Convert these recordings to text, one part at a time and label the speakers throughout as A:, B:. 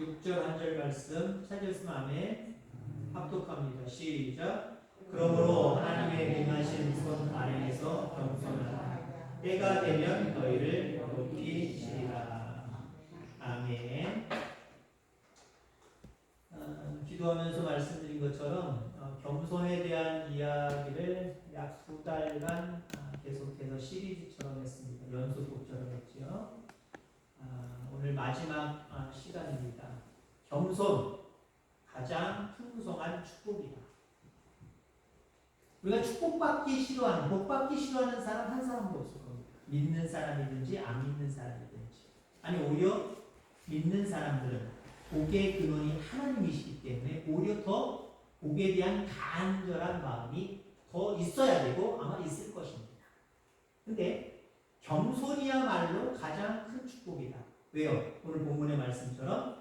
A: 6절 한 절 말씀 찾으셨으면 아멘. 합독합니다. 시작. 그러므로 하나님의 능하신 손 아래에서 겸손하라. 때가 되면 너희를 높이시리라. 아멘. 기도하면서 말씀드린 것처럼 겸손에 대한 이야기를 약 2달간 계속해서 시리즈처럼 했습니다. 연속곡처럼 했죠. 오늘 마지막 시간입니다. 겸손, 가장 풍성한 축복이다. 우리가 축복받기 싫어하는, 복받기 싫어하는 사람 한 사람도 없을 겁니다. 믿는 사람이든지 안 믿는 사람이든지. 아니 오히려 믿는 사람들은 복의 근원이 하나님이시기 때문에 오히려 더 복에 대한 간절한 마음이 더 있어야 되고 아마 있을 것입니다. 근데 겸손이야말로 가장 큰 축복이다. 왜요? 오늘 본문의 말씀처럼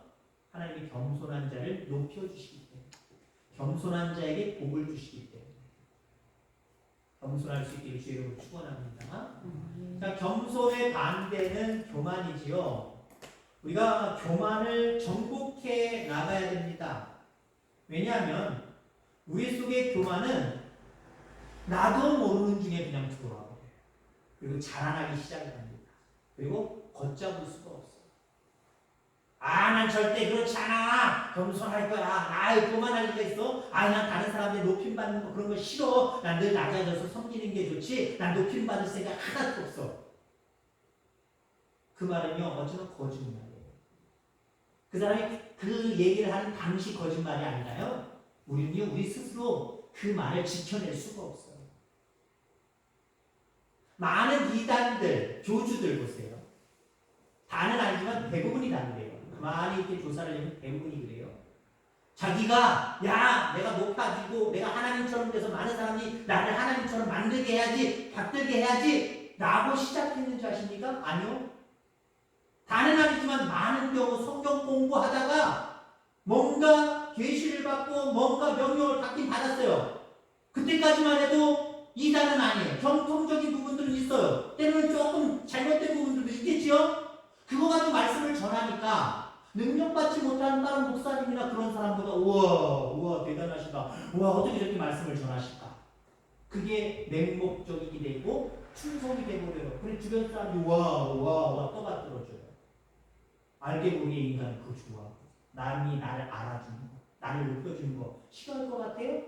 A: 하나님이 겸손한 자를 높여주시기 때문에, 겸손한 자에게 복을 주시기 때문에 겸손할 수 있기를 주의 이름으로 축원합니다. 자, 겸손의 반대는 교만이지요. 우리가 교만을 정복해 나가야 됩니다. 왜냐하면 우리 속의 교만은 나도 모르는 중에 그냥 들어와요. 그리고 자라나기 시작을 합니다. 그리고 걷잡을 수가 없어요. 난 절대 그렇지 않아. 겸손할 거야. 교만할 리가 있어. 난 다른 사람들 높임 받는 거 그런 거 싫어. 난 늘 낮아져서 섬기는 게 좋지. 난 높임 받을 생각 하나도 없어. 그 말은요, 어쩌면 거짓말이에요. 그 사람이 그 얘기를 하는 당시 거짓말이 아니라요. 우리는요, 우리 스스로 그 말을 지켜낼 수가 없어요. 많은 이단들, 교주들 보세요. 다는 아니지만 대부분이 다 그래요. 가만히 이렇게 조사를 해보면 대부분이 그래요. 자기가 내가 높아지고 내가 하나님처럼 돼서 많은 사람이 나를 하나님처럼 만들게 해야지, 받들게 해야지 라고 시작했는지 아십니까? 아니요. 다는 아니지만 많은 경우 성경 공부하다가 뭔가 계시를 받고 뭔가 명령을 받긴 받았어요. 그때까지만 해도 이단은 아니에요. 정통적인 부분들은 있어요. 때로는 조금 잘못된 부분들도 있겠지요. 그거 가지고 말씀을 전하니까 능력받지 못하는 다른 목사님이나 그런 사람보다 우와 대단하시다. 우와 어떻게 저렇게 말씀을 전하실까. 그게 맹목적이게 되고 충성이 되버려요. 그래 주변 사람이 우와 떠받들어줘요. 알게 모르게 인간은 그거 좋아. 남이 나를 알아주는 거, 나를 높여주는 거 싫어할 것 같아요?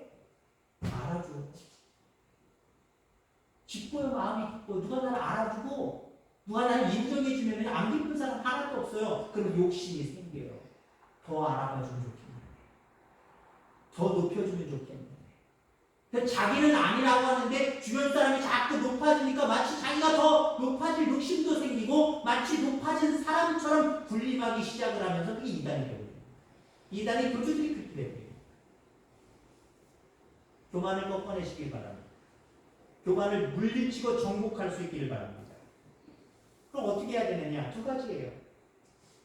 A: 알아줘. 기뻐요. 마음이 기뻐. 누가 나를 알아주고 누가 나를 인정해주면 안 기쁜 사람 하나도 없어요. 그럼 욕심이 생겨요. 더 알아봐주면 좋겠네. 더 높여주면 좋겠네. 자기는 아니라고 하는데 주변 사람이 자꾸 높아지니까 마치 자기가 더 높아질 욕심도 생기고 마치 높아진 사람처럼 군림하기 시작을 하면서 그게 이단이 되거든요. 이단의 교주들이 그렇게 됩니다. 교만을 꺾어내시길 바랍니다. 교만을 물리치고 정복할 수 있기를 바랍니다. 그럼 어떻게 해야 되느냐? 2가지예요.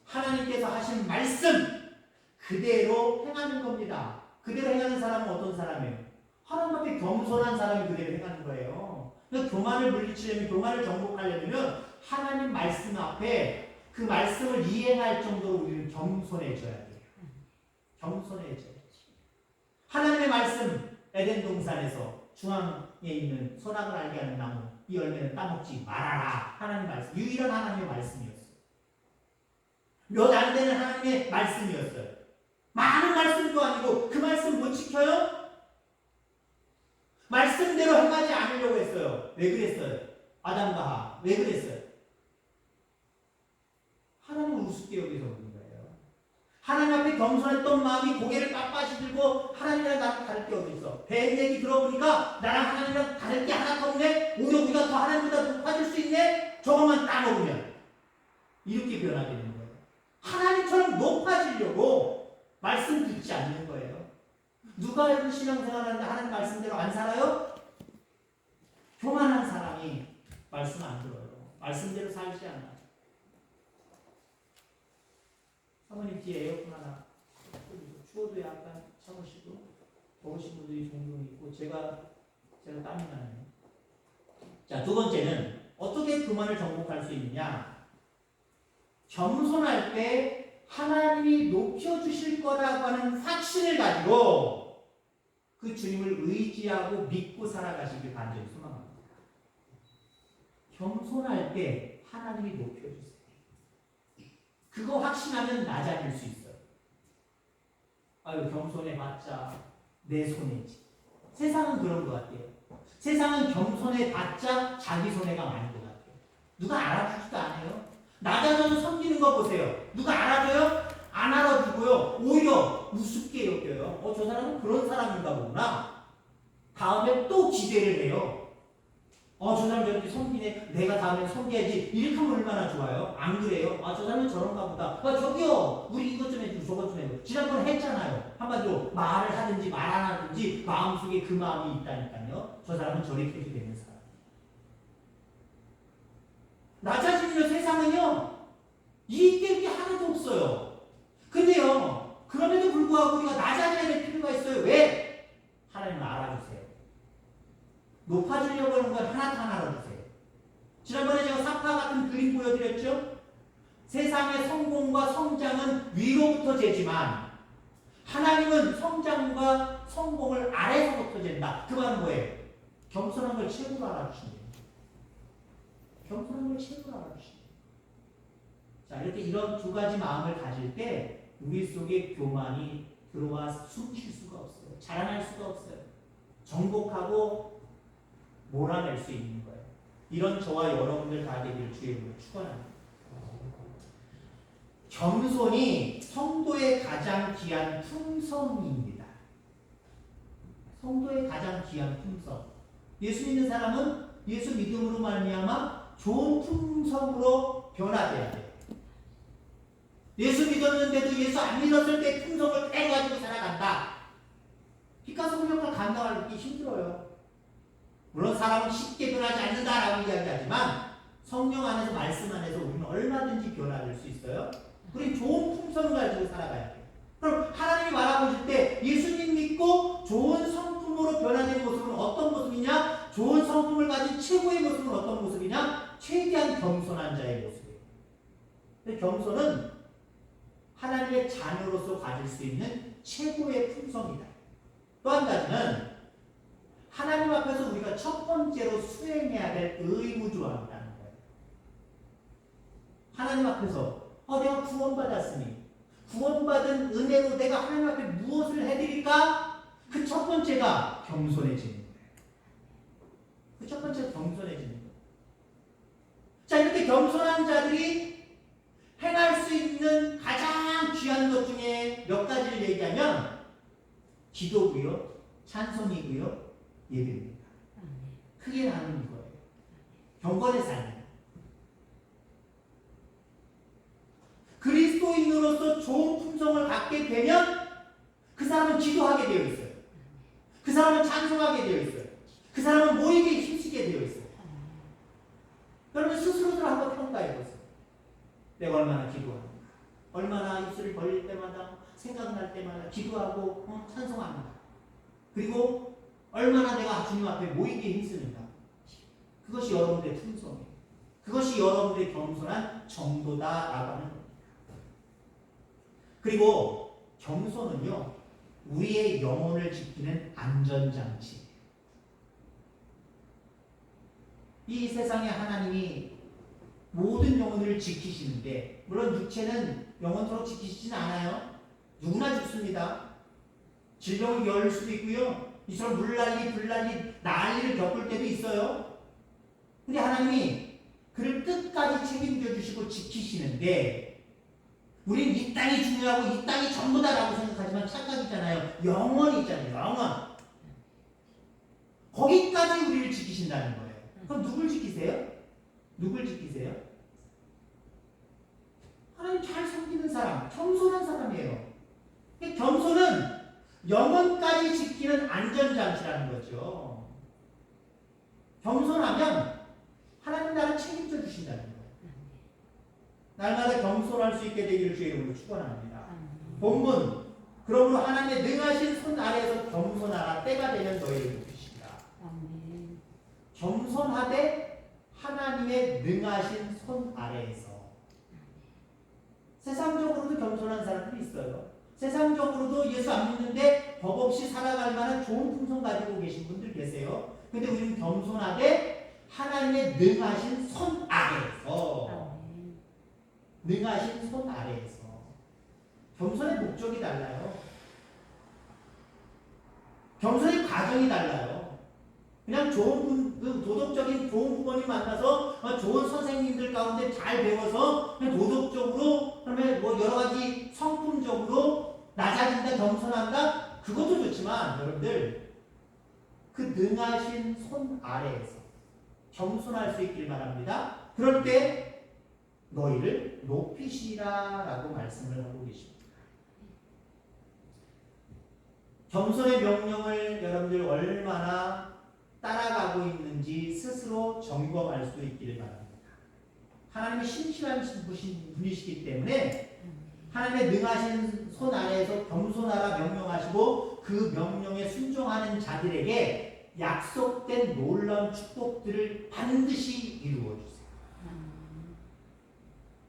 A: 하나님께서 하신 말씀 그대로 행하는 겁니다. 그대로 행하는 사람은 어떤 사람이에요? 하나님 앞에 겸손한 사람이 그대로 행하는 거예요. 그래서 교만을 물리치려면, 교만을 정복하려면 하나님 말씀 앞에 그 말씀을 이행할 정도로 우리는 겸손해져야 돼요. 겸손해져야지. 하나님의 말씀, 에덴 동산에서 중앙에 있는 선악을 알게 하는 나무, 이 열매는 따먹지 말아라. 하나님 말씀, 유일한 하나님의 말씀이었어요. 몇 안 되는 하나님의 말씀이었어요. 많은 말씀도 아니고 그 말씀 못 지켜요? 말씀대로 행하지 않으려고 했어요. 왜 그랬어요? 아담과 하와 왜 그랬어요? 하나님을 우습게 여기서 그런 거예요. 하나님 앞에 겸손했던 마음이 고개를 빳빳이 들고 하나님이랑 나랑 다를 게 어디 있어? 배 얘기 들어보니까 나랑 하나님이랑 다를 게 하나도 없네? 오히려 우리가 더 하나님보다 높아질 수 있네? 저것만 따먹으면 이렇게 변하게 되는 거예요. 하나님처럼 높아지려고 말씀 듣지 않는 거예요. 누가 이런 신앙생활하는데 하나님 말씀대로 안 살아요? 교만한 사람이 말씀 안 들어요. 말씀대로 살지 않아요. 사모님 뒤에 에어컨 하나 추워도 약간 참으시고 더우신 분들이 종종 있고 제가 땀이 나네요. 자, 2번째는 어떻게 교만을 정복할 수 있느냐? 겸손할 때 하나님이 높여주실 거라고 하는 확신을 가지고 그 주님을 의지하고 믿고 살아가시길 간절히 소망합니다. 겸손할 때 하나님이 높여주세요. 그거 확신하면 낮아질 수 있어요. 아유, 겸손해봤자 내 손해지. 세상은 그런 것 같아요. 세상은 겸손해봤자 자기 손해가 많은 것 같아요. 누가 알아주지도 않아요. 낮아져서 섬기는 거 보세요. 누가 알아줘요? 안 알아주고요. 오히려 우습게 여겨요. 저 사람은 그런 사람인가 보구나. 다음에 또 기대를 해요. 저 사람 저렇게 섬기네. 내가 다음에 섬겨야지. 이렇게 하면 얼마나 좋아요. 안 그래요? 저 사람은 저런가 보다. 저기요. 우리 이것 좀 해주고 저것 좀 해주고. 지난번에 했잖아요. 한마디로 말을 하든지 말 안 하든지 마음속에 그 마음이 있다니까요. 저 사람은 저렇게 해도 되는 사람. 낮아지면 세상은요. 이익될 게 하나도 없어요. 근데요. 그럼에도 불구하고 우리가 낮아져야 될 필요가 있어요. 왜? 하나님을 알아주세요. 높아지려고 하는 건 하나도 알아주세요. 지난번에 제가 사파 같은 그림 보여드렸죠? 세상의 성공과 성장은 위로부터 재지만 하나님은 성장과 성공을 아래서부터 잰다. 그 말은 뭐예요? 겸손한 걸 최고로 알아주신대요. 겸손한 걸 최고로 알아주신대요. 자, 이렇게 이런 두 가지 마음을 가질 때 우리 속에 교만이 들어와 숨쉴 수가 없어요. 자라날 수가 없어요. 정복하고 몰아낼 수 있는 거예요. 이런 저와 여러분들 다 되기를 주의 이름으로 축원합니다. 겸손이 성도의 가장 귀한 품성입니다. 성도의 가장 귀한 품성. 예수 믿는 사람은 예수 믿음으로 말미암아 좋은 품성으로 변화돼야 돼요. 예수 믿었는데도 예수 안 믿었을 때 품성을 그대로 가지고 살아간다. 빛가소금역을 감당하기 힘들어요. 물론 사람은 쉽게 변하지 않는다라고 이야기하지만 성령 안에서 말씀 안에서 우리는 얼마든지 변화될 수 있어요. 우리 좋은 품성을 가지고 살아가야 돼요. 그럼 하나님이 바라보실 때 예수님 믿고 좋은 성품으로 변화된 모습은 어떤 모습이냐? 좋은 성품을 가진 최고의 모습은 어떤 모습이냐? 최대한 겸손한 자의 모습이에요. 근데 겸손은 하나님의 자녀로서 가질 수 있는 최고의 품성이다. 또 한 가지는 하나님 앞에서 우리가 첫 번째로 수행해야 될 의무조항이라는 거예요. 하나님 앞에서 내가 구원받았으니 구원받은 은혜로 내가 하나님 앞에 무엇을 해드릴까? 그 첫 번째가 겸손해지는 거예요. 그 첫 번째가 겸손해지는 거예요. 자, 이렇게 겸손한 자들이 행할 수 있는 가장 귀한 것 중에 몇 가지를 얘기하면 기도고요, 찬송이고요, 예배입니다. 크게 나누는 거예요. 경건의 삶. 그리스도인으로서 좋은 품성을 갖게 되면 그 사람은 기도하게 되어 있어요. 그 사람은 찬송하게 되어 있어요. 그 사람은 모이게 힘쓰게 되어 있어요. 여러분 스스로들 한번 평가해 보세요. 내가 얼마나 기도하는가. 얼마나 입술을 벌릴 때마다 생각날 때마다 기도하고 찬송합니다. 그리고 얼마나 내가 주님 앞에 모이게 힘쓰는가. 그것이 여러분들의 품성이에요. 그것이 여러분들의 겸손한 정도다라고 하는 겁니다. 그리고 겸손은요, 우리의 영혼을 지키는 안전장치. 이 세상에 하나님이 모든 영혼을 지키시는데, 물론 육체는 영원토록 지키시진 않아요. 누구나 죽습니다. 질병을 겨울 수도 있고요. 이처럼 물난리, 불난리, 난리를 겪을 때도 있어요. 근데 하나님이 그를 끝까지 책임져 주시고 지키시는데, 우린 이 땅이 중요하고 이 땅이 전부다라고 생각하지만 착각이잖아요. 영원이 있잖아요. 영원. 거기까지 우리를 지키신다는 거예요. 그럼 누굴 지키세요? 누굴 지키세요? 하나님 잘 섬기는 사람, 겸손한 사람이에요. 겸손은 영혼까지 지키는 안전장치라는 거죠. 겸손하면 하나님 나를 책임져 주신다는 거예요. 날마다 겸손할 수 있게 되기를 주의 이름으로 축원합니다. 본문, 그러므로 하나님의 능하신 손 아래에서 겸손하라. 때가 되면 너희를 높이시리라. 겸손하되 하나님의 능하신 손 아래에서. 세상적으로도 겸손한 사람들이 있어요. 세상적으로도 예수 안 믿는데 법 없이 살아갈 만한 좋은 품성 가지고 계신 분들 계세요. 근데 우리는 겸손하게 하나님의 능하신 손 아래에서 능하신 손 아래에서 겸손의 목적이 달라요. 겸손의 과정이 달라요. 그냥 좋은 도덕적인 좋은 부모님 만나서 좋은 선생님들 가운데 잘 배워서 그냥 도덕적으로 그다음에 뭐 여러 가지 성품적으로 낮아진다 겸손한다 그것도 좋지만 여러분들 그 능하신 손 아래에서 겸손할 수 있길 바랍니다. 그럴 때 너희를 높이시라라고 말씀을 하고 계십니다. 겸손의 명령을 여러분들 얼마나 따라가고 있는지 스스로 점검할 수 있기를 바랍니다. 하나님이 신실한 분이시기 때문에 하나님의 능하신 손 아래에서 겸손하라 명령하시고 그 명령에 순종하는 자들에게 약속된 놀라운 축복들을 반드시 이루어 주세요.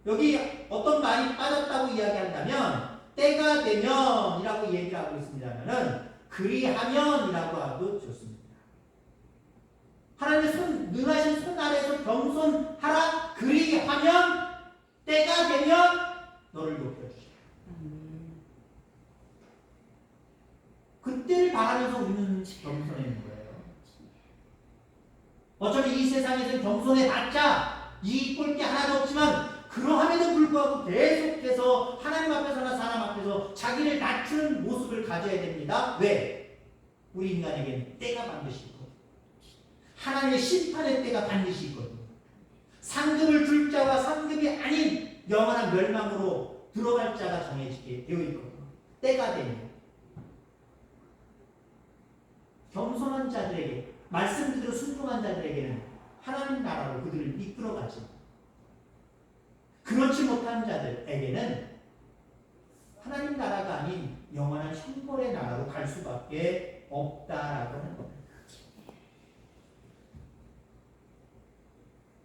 A: 여기 어떤 말이 빠졌다고 이야기한다면 때가 되면 이라고 얘기를 하고 있습니다면은 그리하면 이라고 하도 좋습니다. 하나님의 능하신 손 아래에서 겸손하라 그리하면 때가 되면 너를 높여주시라. 그때를 바라면서 우리는 겸손해지는 거예요. 어차피 이 세상에서는 겸손해봤자 이익 볼 게 하나도 없지만 그러함에도 불구하고 계속해서 하나님 앞에서나 사람 앞에서 자기를 낮추는 모습을 가져야 됩니다. 왜? 우리 인간에게는 때가 반드시 있거든요. 하나님의 심판의 때가 반드시 있거든요. 상급을 줄 자와 상급이 아닌 영원한 멸망으로 들어갈 자가 정해지게 되어 있거든요. 때가 되면 겸손한 자들에게 말씀 그대로 순종한 자들에게는 하나님 나라로 그들을 이끌어가지 그렇지 못한 자들에게는 하나님 나라가 아닌 영원한 형벌의 나라로 갈 수밖에 없다라고 하는 겁니다.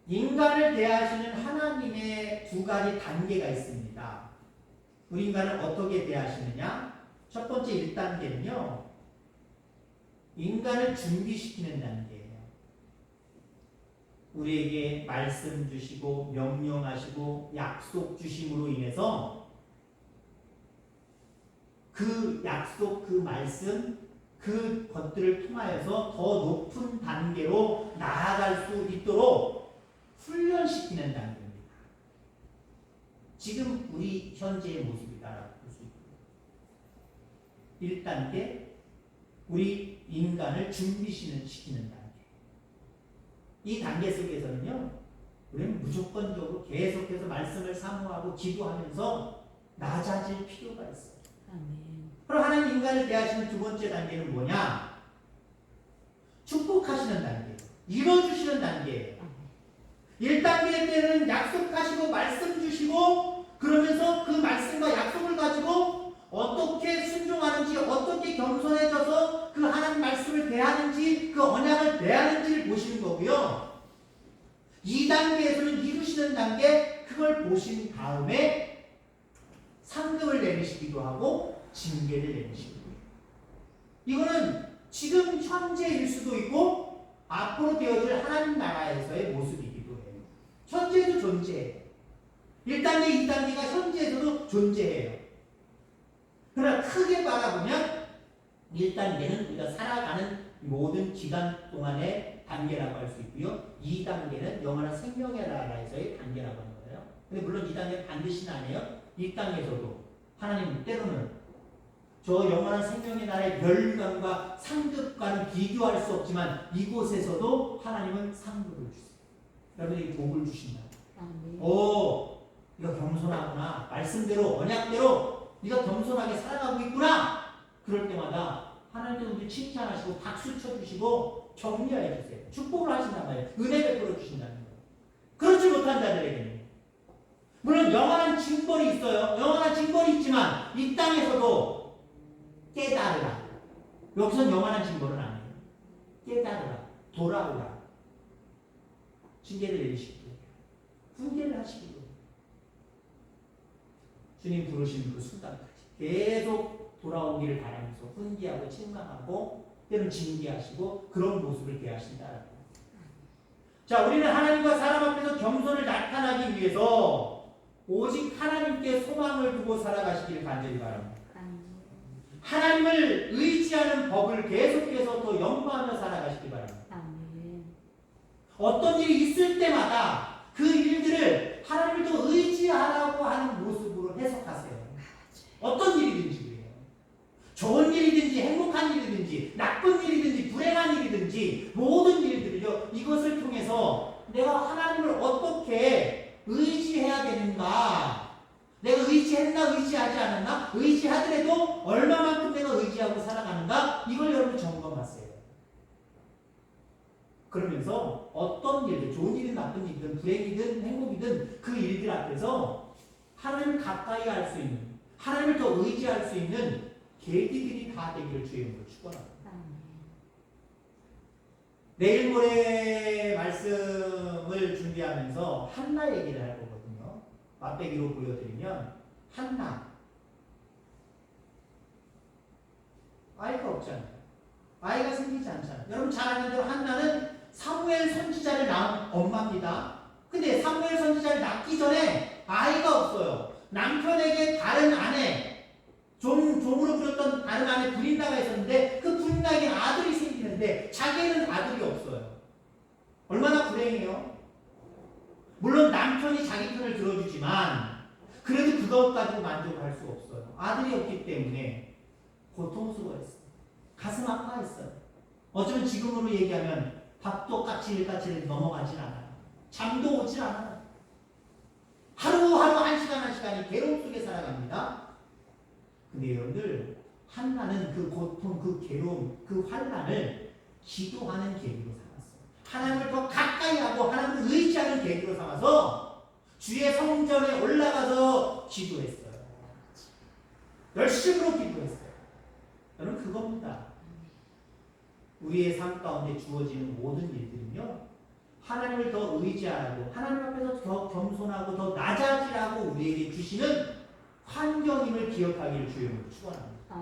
A: 인간을 대하시는 하나님의 두 가지 단계가 있습니다. 우리 인간을 어떻게 대하시느냐? 첫 번째 1단계는요. 인간을 준비시키는 단계예요. 우리에게 말씀 주시고 명령하시고 약속 주심으로 인해서 그 약속, 그 말씀, 그 것들을 통하여서 더 높은 단계로 나아갈 수 있도록 훈련시키는 단계입니다. 지금 우리 현재의 모습이다라고 볼 수 있고요. 1단계, 우리 인간을 준비시키는 단계. 이 단계 속에서는요, 우리는 무조건적으로 계속해서 말씀을 사모하고 기도하면서 낮아질 필요가 있어요. 그럼 하나님 인간을 대하시는 두 번째 단계는 뭐냐? 축복하시는 단계, 이뤄주시는 단계예요. 1단계 때는 약속하시고 말씀 주시고 그러면서 그 말씀과 약속을 가지고 어떻게 순종하는지 어떻게 겸손해져서 그 하나님 말씀을 대하는지 그 언약을 대하는지를 보시는 거고요. 2단계에서는 이루시는 단계 그걸 보신 다음에 상급을 내리시기도 하고 징계를 내리시기도 해요. 이거는 지금 현재일 수도 있고 앞으로 되어질 하나님 나라에서의 모습이기도 해요. 현재에도 존재해요. 1단계, 2단계가 현재에서도 존재해요. 그러나 크게 바라보면 1단계는 우리가 살아가는 모든 기간 동안의 단계라고 할 수 있고요. 2단계는 영원한 생명의 나라에서의 단계라고 하는 거예요. 근데 물론 2단계는 반드시는 아니에요. 1단계에서도 하나님 때로는 저 영원한 생명의 나라의 멸관과 상급과는 비교할 수 없지만 이곳에서도 하나님은 상급을 주세요. 여러분에게 복을 주신다. 오, 이거 겸손하구나. 말씀대로 언약대로 네가 겸손하게 살아가고 있구나. 그럴 때마다 하나님께서 우리 칭찬하시고 박수 쳐주시고 격려해 주세요. 축복을 하신단 말이에요. 은혜 베풀어 주신다는 거예요. 그렇지 못한 자들에게는 물론 영원한 징벌이 있어요. 영원한 징벌이 있지만 이 땅에서도 깨달으라. 여기서는 영원한 징벌은 아니에요. 깨달으라. 돌아오라. 징계를 내리시고 훈계를 하시기로. 주님 부르신 그 순간까지 계속 돌아오기를 바라면서 훈계하고 책망하고 때로는 징계하시고 그런 모습을 대하신다. 자, 우리는 하나님과 사람 앞에서 겸손을 나타나기 위해서 오직 하나님께 소망을 두고 살아가시기를 간절히 바랍니다. 하나님을 의지하는 법을 계속해서 더 연구하며 살아가시기 바랍니다. 어떤 일이 있을 때마다 그 일들을 하나님을 더 의지하라고 하는 모습으로 해석하세요. 어떤 일이든지 그래요. 좋은 일이든지 행복한 일이든지 나쁜 일이든지 불행한 일이든지 모든 일들을요. 이것을 통해서 내가 하나님을 어떻게 의지해야 되는가, 내가 의지했나 의지하지 않았나, 의지하더라도 얼마만큼 내가 의지하고 살아가는가, 이걸 여러분 점검하세요. 그러면서 어떤 일들, 좋은 일이든 나쁜 일이든 불행이든 행복이든 그 일들 앞에서 하나님을 가까이 할 수 있는, 하나님을 더 의지할 수 있는 계기들이 다 되기를 주의 이름으로 축원합니다. 내일 모레 말씀을 준비하면서 한나 얘기를 할 거거든요. 맛배기로 보여드리면 한나 아이가 없잖아요. 아이가 생기지 않잖아요. 여러분 잘 아는 대로 한나는 사무엘 선지자를 낳은 엄마입니다. 근데 사무엘 선지자를 낳기 전에 아이가 없어요. 남편에게 다른 아내, 종으로 부렸던 다른 아내 브린다가 있었는데 그 브린다에게 아들이 생기는데 자기는 아들이 없어요. 얼마나 불행해요. 물론 남편이 자기 편을 들어주지만 그래도 그것 가지고 만족할 수 없어요. 아들이 없기 때문에 고통스러워했어요. 가슴 아파했어요. 어쩌면 지금으로 얘기하면 밥도 까칠까칠 넘어가질 않아요. 잠도 오질 않아요. 하루하루 한 시간이 괴로움 속에 살아갑니다. 근데 여러분들 한나는 그 고통, 그 괴로움, 그 환난을 기도하는 계기로 삼았어요. 하나님을 더 가까이 하고 하나님을 의지하는 계기로 삼아서 주의 성전에 올라가서 기도했어요. 열심으로 기도했어요. 여러분 그겁니다. 우리의 삶 가운데 주어지는 모든 일들은요, 하나님을 더 의지하고 하나님 앞에서 더 겸손하고 더 낮아지라고 우리에게 주시는 환경임을 기억하기를 주님으로 축원합니다.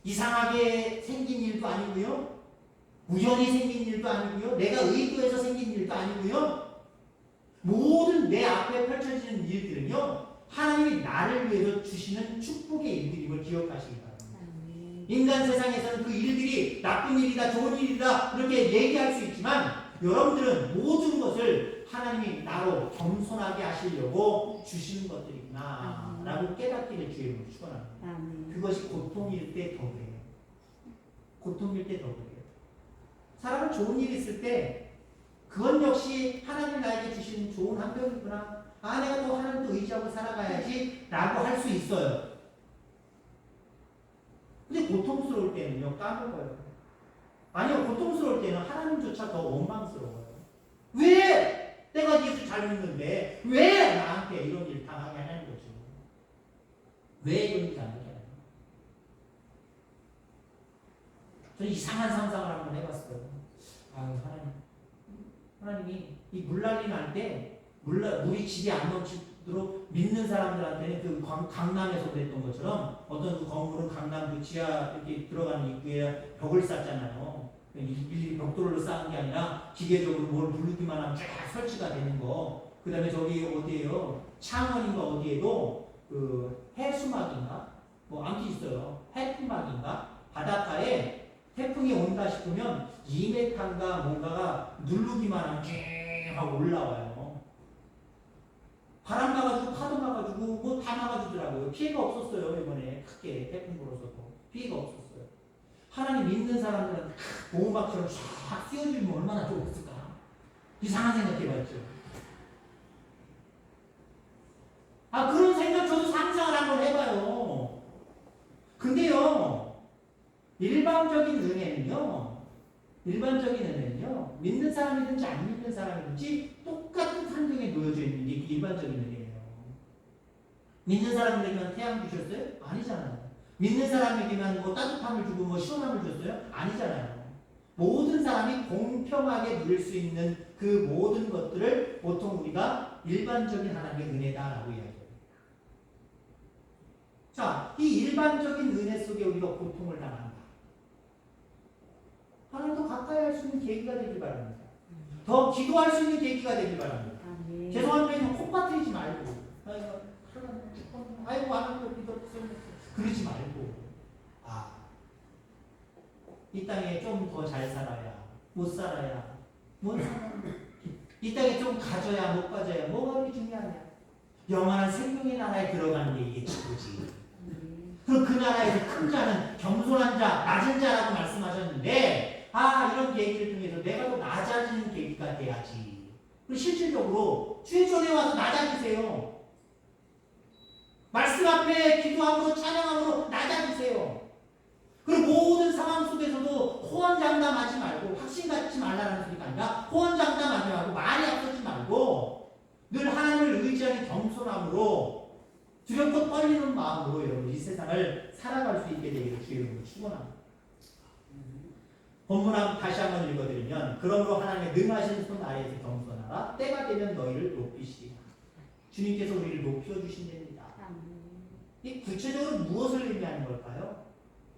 A: 이상하게 생긴 일도 아니고요, 우연히 생긴 일도 아니고요, 내가 의도해서 생긴 일도 아니고요, 모든 내 앞에 펼쳐지는 일들은요, 하나님이 나를 위해서 주시는 축복의 일들임을 기억하시기 바랍니다. 인간 세상에서는 그 일들이 나쁜 일이다, 좋은 일이다 이렇게 얘기할 수 있지만 여러분들은 모든 것을 하나님이 나로 겸손하게 하시려고 주시는 것들이구나 라고 깨닫기를 주의 이름으로 축원합니다. 그것이 고통일 때 더 그래요. 고통일 때 더 그래요. 사람은 좋은 일이 있을 때 그건 역시 하나님 나에게 주신 좋은 환경이구나, 아 내가 또 하나님도 의지하고 살아가야지 라고 할 수 있어요. 근데 고통스러울 때는요, 까먹어요. 아니요, 고통스러울 때는 하나님조차 더 원망스러워요. 왜? 내가 예수 잘 믿는데 왜 나한테 이런 일 당하게 하는 거죠? 왜 이런 일 당하게 하는 거죠? 저는 이상한 상상을 한번 해봤어요. 아, 하나님이 이 물난리 날 때 물이 집에 안 넘치도록 믿는 사람들한테는 그 강남에서 그랬던 것처럼 어떤 그 건물은 강남 그 지하 이렇게 들어가는 입구에 벽을 쌓잖아요. 일일이 벽돌로 쌓은 게 아니라 기계적으로 뭘 누르기만 하면 쫙 설치가 되는 거. 그 다음에 저기 어디에요? 창원인가 어디에도 그 해수막인가? 뭐 아무튼 있어요. 해풍막인가? 바닷가에 태풍이 온다 싶으면 2m인가 뭔가가 누르기만 하면 쭉 하고 올라와요. 바람 나가지고 파도 나가지고 뭐 다 나가주더라고요. 피해가 없었어요. 이번에 크게 태풍 불어서도 피해가 없었어요. 하나님 믿는 사람들은 보호막처럼 쫙 씌워주면 얼마나 좋았을까? 이상한 생각해봤죠. 아, 그런 생각 저도 상상을 한번 해봐요. 근데요, 일반적인 은혜는요, 믿는 사람이든지 안 믿는 사람이든지 똑같은 환경에 놓여져 있는 게 일반적인 은혜예요. 믿는 사람에게만 태양 주셨어요? 아니잖아요. 믿는 사람에게만 뭐 따뜻함을 주고 뭐 시원함을 줬어요? 아니잖아요. 모든 사람이 공평하게 누릴 수 있는 그 모든 것들을 보통 우리가 일반적인 하나님의 은혜다라고 이야기해요. 자, 이 일반적인 은혜 속에 우리가 고통을 당한다. 하나님 더 가까이 할 수 있는 계기가 되길 바랍니다. 더 기도할 수 있는 계기가 되길 바랍니다. 죄송한데 콧바트리지 말고 아이고 하나님 믿었어요 그러지 말고 이 땅에 좀 더 잘 살아야 못 살아야 뭔 상관이야. 이 땅에 좀 가져야 못 가져야 뭐가 그렇게 중요하냐. 영원한 생명의 나라에 들어가는 게 이게 최고지. 그럼 그 나라에서 큰 자는 겸손한 자, 낮은 자라고 말씀하셨는데 이런 계기를 통해서 내가 더 낮아지는 계기가 돼야지. 그리고 실질적으로 주의 전에 와서 낮아지세요. 말씀 앞에 기도함으로 찬양함으로 낮아지세요. 그리고 모든 상황 속에서도 호언장담하지 말고 확신 갖지 말라는 소리가 아니라 호언장담하지 말고 말이 앞서지 말고 늘 하나님을 의지하는 겸손함으로 두렵고 떨리는 마음으로 여러분 이 세상을 살아갈 수 있게 되기를 주의 이름으로 축원합니다. 본문 다시 한번 읽어드리면 그러므로 하나님의 능하신 손 아래에서 겸손하라 때가 되면 너희를 높이시리라. 주님께서 우리를 높여주신답니다. 이 구체적으로 무엇을 의미하는 걸까요?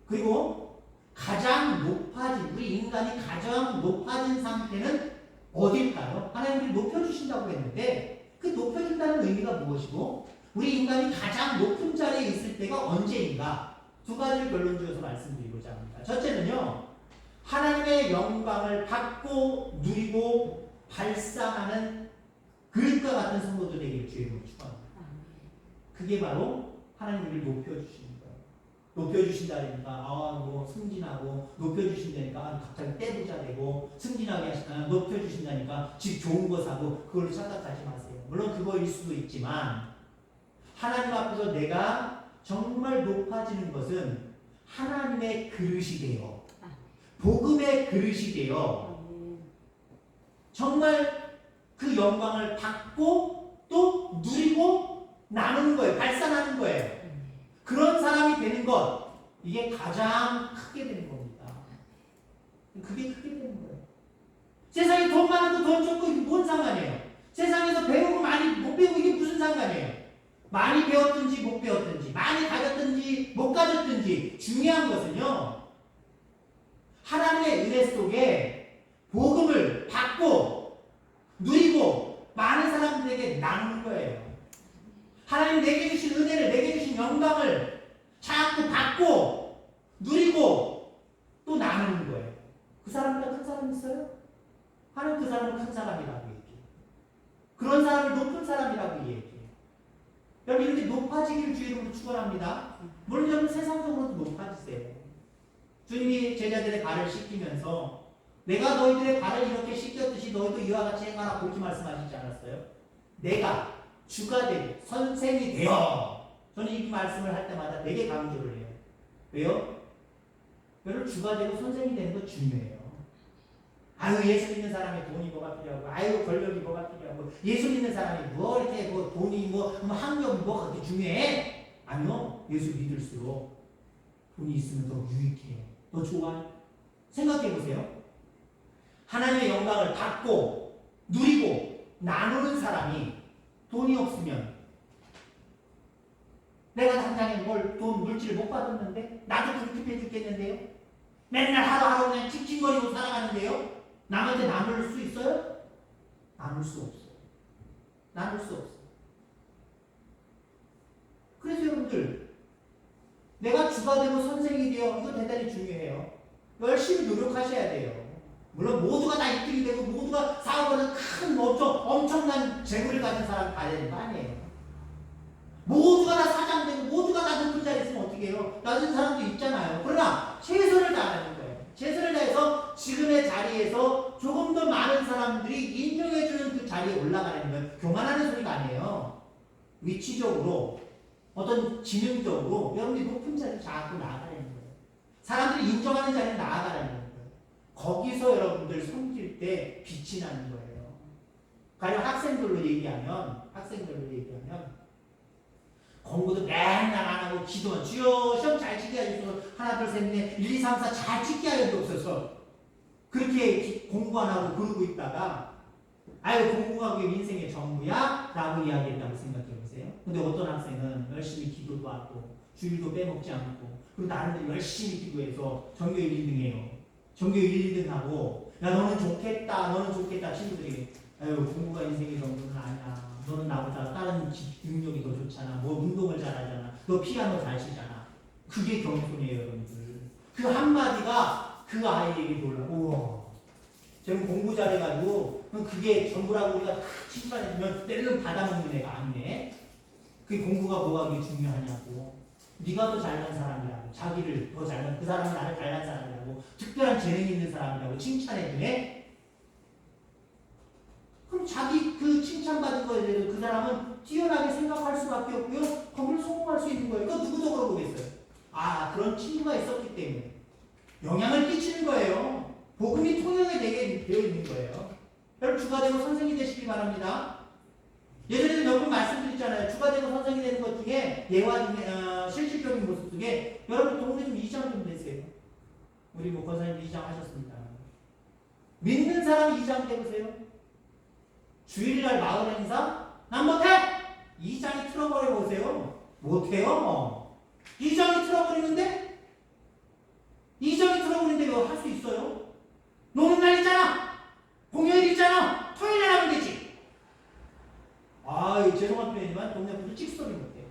A: 그리고 가장 높아진 우리 인간이 가장 높아진 상태는 어딜까요? 하나님이 높여주신다고 했는데 그 높여준다는 의미가 무엇이고 우리 인간이 가장 높은 자리에 있을 때가 언제인가? 두 가지를 결론지어서 말씀드리고자 합니다. 첫째는요, 하나님의 영광을 받고 누리고 발산하는 그릇과 같은 성도들 되기를 주의 이름으로 축원합니다. 그게 바로 하나님 우리를 높여주시는 거예요. 높여주신다니까 뭐 승진하고 높여주신다니까 갑자기 떼부자 되고 승진하게 하시다가 높여주신다니까 집 좋은 거 사고 그걸로 착각하지 마세요. 물론 그거일 수도 있지만 하나님 앞에서 내가 정말 높아지는 것은 하나님의 그릇이 돼요. 복음의 그릇이 돼요. 정말 그 영광을 받고 또 누리고 나누는 거예요. 발산하는 거예요. 그런 사람이 되는 것, 이게 가장 크게 되는 겁니다. 그게 크게 되는 거예요. 세상에 돈 많고 돈 적고 이게 뭔 상관이에요? 세상에서 배우고 많이 못 배우고 이게 무슨 상관이에요? 많이 배웠든지 못 배웠든지 많이 가졌든지 못 가졌든지 중요한 것은요, 하나님의 은혜 속에 복음을 받고 누리고 많은 사람들에게 나누는 거예요. 하나님 내게 주신 은혜를, 내게 주신 영광을 자꾸 받고 누리고 또 나누는 거예요. 그 사람보다 큰 사람 있어요? 하나님 그 사람은 큰 사람이라고 얘기해요. 그런 사람을 높은 사람이라고 얘기해요. 여러분 이렇게 높아지기를 주의 이름으로 축원합니다. 물론 여러분 세상적으로도 높아지세요. 주님이 제자들의 발을 씻기면서 내가 너희들의 발을 이렇게 씻겼듯이 너희도 이와 같이 행하라 그렇게 말씀하시지 않았어요? 내가 주가 되고 선생이 되어. 저는 이 말씀을 할 때마다 되게 강조를 해요. 왜요? 여러분 주가 되고 선생이 되는 거 중요해요. 예수 믿는 사람이 돈이 뭐가 필요하고 권력이 뭐가 필요하고 예수 믿는 사람이 뭐 이렇게 뭐 돈이 뭐 학력이 뭐가 그렇게 중요해? 아니요. 예수 믿을수록 돈이 있으면 더 유익해. 더 좋아요. 생각해 보세요. 하나님의 영광을 받고 누리고 나누는 사람이 돈이 없으면 내가 당장에 돈 물질을 못 받았는데 나도 불쾌해 죽겠는데요. 맨날 하루하루 그냥 칭칭거리고 살아가는데요. 남한테 나눌 수 있어요? 나눌 수 없어요. 나눌 수 없어요. 그래서 여러분들 내가 주가 되고 선생이 되어 이거 대단히 중요해요. 열심히 노력하셔야 돼요. 물론 모두가 다 1등이 되고 모두가 사업하는 큰 엄청난 재물을 가진 사람 가야 되는 거 아니에요. 모두가 다 사장 되고 모두가 다 높은 자리에 있으면 어떻게 해요? 낮은 사람도 있잖아요. 그러나 최선을 다하는 거예요. 최선을 다해서 지금의 자리에서 조금 더 많은 사람들이 인정해주는 그 자리에 올라가는 거예요. 교만하는 소리가 아니에요. 위치적으로 어떤 지능적으로 여러분이 높은 자리에 자꾸 나아가는 거예요. 사람들이 인정하는 자리에 나아가는 거예요. 거기서 여러분들 섬길 때 빛이 나는 거예요. 가령 학생들로 얘기하면 공부도 맨날 안 하고 기도는 주여 시험 잘 치게 하셔서 하나 둘 셋 넷 1, 2, 3, 4 잘 치게 하여 주옵소서. 그렇게 공부 안 하고 그러고 있다가 아유 공부가 그게 인생의 전부야? 라고 이야기했다고 생각해 보세요. 근데 어떤 학생은 열심히 기도도 하고 주일도 빼먹지 않고 그리고 나름대로 열심히 기도해서 전교 1, 2등해요. 전교 1, 2등 하고 야 너는 좋겠다 너는 좋겠다 친구들이 아유 공부가 인생의 전부는 아니야. 너는 나보다 다른 능력이 더 좋잖아. 뭐 운동을 잘하잖아. 너 피아노 잘 치잖아. 그게 겸손이에요 여러분들. 그 한마디가 그 아이에게 놀라. 우와 쟤는 공부 잘해가지고 그게 전부라고 우리가 다 칭찬해주면 때를 받아먹는 애가 아니네. 그게 공부가 뭐가 그게 중요하냐고. 네가 더 잘난 사람이라고. 자기를 더 잘난 그 사람은 나를 잘난 사람이라고. 특별한 재능이 있는 사람이라고 칭찬해주네. 그럼 자기 그 칭찬받은 거에 대해서 그 사람은 뛰어나게 생각할 수밖에 없고요. 거기를 성공할 수 있는 거예요. 그거 누구도 그러겠어요. 아 그런 친구가 있었기 때문에 영향을 끼치는 거예요. 복음이 통용이 되게 되어 있는 거예요. 여러분 주가 되고 선생이 되시기 바랍니다. 예전에 몇 번 말씀드렸잖아요. 주가 되고 선생이 되는 것 중에 예화 중에 실질적인 모습 중에 여러분 동네 좀 2장 좀 되세요. 우리 뭐 권사님 2장 하셨습니다. 믿는 사람이 2장 되보세요. 주일날 마을 행사 난 못해! 2장이 틀어버려 보세요. 못해요. 2장이 틀어버리는데 2장이 틀어버리는데 왜 할 수 있어요? 노는 날 있잖아. 공휴일 있잖아. 토요일날 하면 되지. 아 죄송한 표현이지만 동네 분들 찍소리 못해요.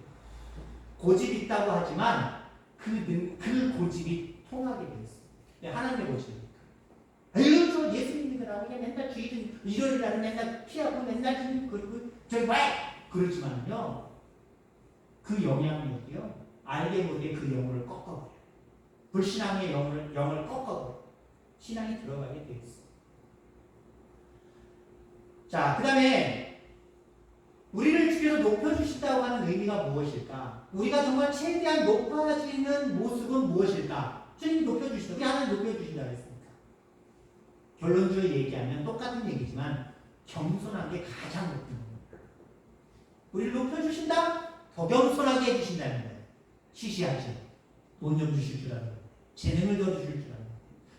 A: 고집 있다고 하지만 그 고집이 통하게 돼 있어요. 하나님의 고집이니까. 아유 저 예수 믿는 거라고 그냥 맨날 주일은 일요일 날은 맨날 피하고 맨날 그리고 저기 왜 그러지만요 그 영향력이요 알게 모르게 그 영혼을 꺾어버려요. 불신앙의 영을 꺾어버려요. 신앙이 들어가게 돼 있어요. 자, 그 다음에 우리를 주께서 높여주신다고 하는 의미가 무엇일까? 우리가 정말 최대한 높아지는 모습은 무엇일까? 주님 높여주신다. 우리 하나님 높여주신다고 했습니까? 결론적으로 얘기하면 똑같은 얘기지만 겸손한 게 가장 높은 겁니다. 우리를 높여주신다? 더 겸손하게 해주신다는 거예요. 시시하지. 돈 좀 주실 줄 알아요. 재능을 더 주실 줄 알아요.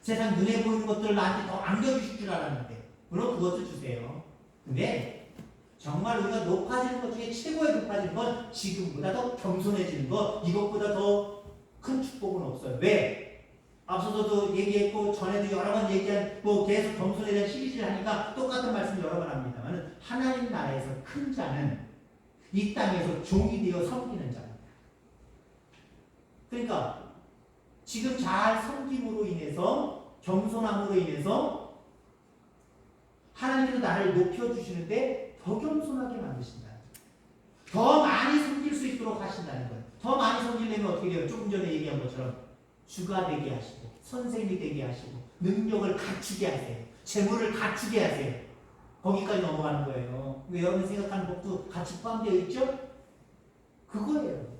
A: 세상 눈에 보이는 것들을 나한테 더 안겨주실 줄 알았는데 물론 그것도 주세요. 근데 정말 우리가 높아지는 것 중에 최고의 높아지는 건 지금보다 더 겸손해지는 것 이것보다 더 큰 축복은 없어요. 왜? 앞서서도 얘기했고 전에도 여러 번 얘기한 뭐 계속 겸손에 대한 시리즈를 하니까 똑같은 말씀 여러 번 합니다만 하나님 나라에서 큰 자는 이 땅에서 종이 되어 섬기는 자입니다. 그러니까 지금 잘 섬김으로 인해서 겸손함으로 인해서 하나님께서 나를 높여주시는데 더 겸손하게 만드신다. 더 많이 섬길 수 있도록 하신다는 거예요. 더 많이 섬기려면 어떻게 돼요? 조금 전에 얘기한 것처럼 주가 되게 하시고 선생이 되게 하시고 능력을 갖추게 하세요. 재물을 갖추게 하세요. 거기까지 넘어가는 거예요. 여러분 생각하는 법도 같이 포함되어 있죠? 그거예요.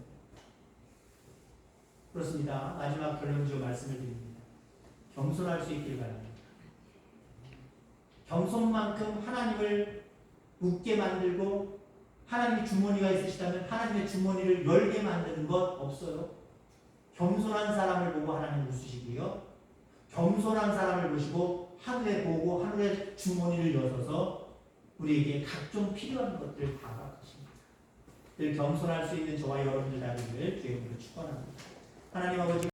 A: 그렇습니다. 마지막 결론적으로 말씀을 드립니다. 겸손할 수 있길 바랍니다. 겸손만큼 하나님을 웃게 만들고 하나님의 주머니가 있으시다면 하나님의 주머니를 열게 만드는 것 없어요. 겸손한 사람을 보고 하나님 웃으시고요. 겸손한 사람을 보시고 하늘에 보고 하늘의 주머니를 여셔서 우리에게 각종 필요한 것들을 다 받으십니다. 늘 겸손할 수 있는 저와 여러분들 되기를 주의 이름으로 축원합니다. 하나님 아버지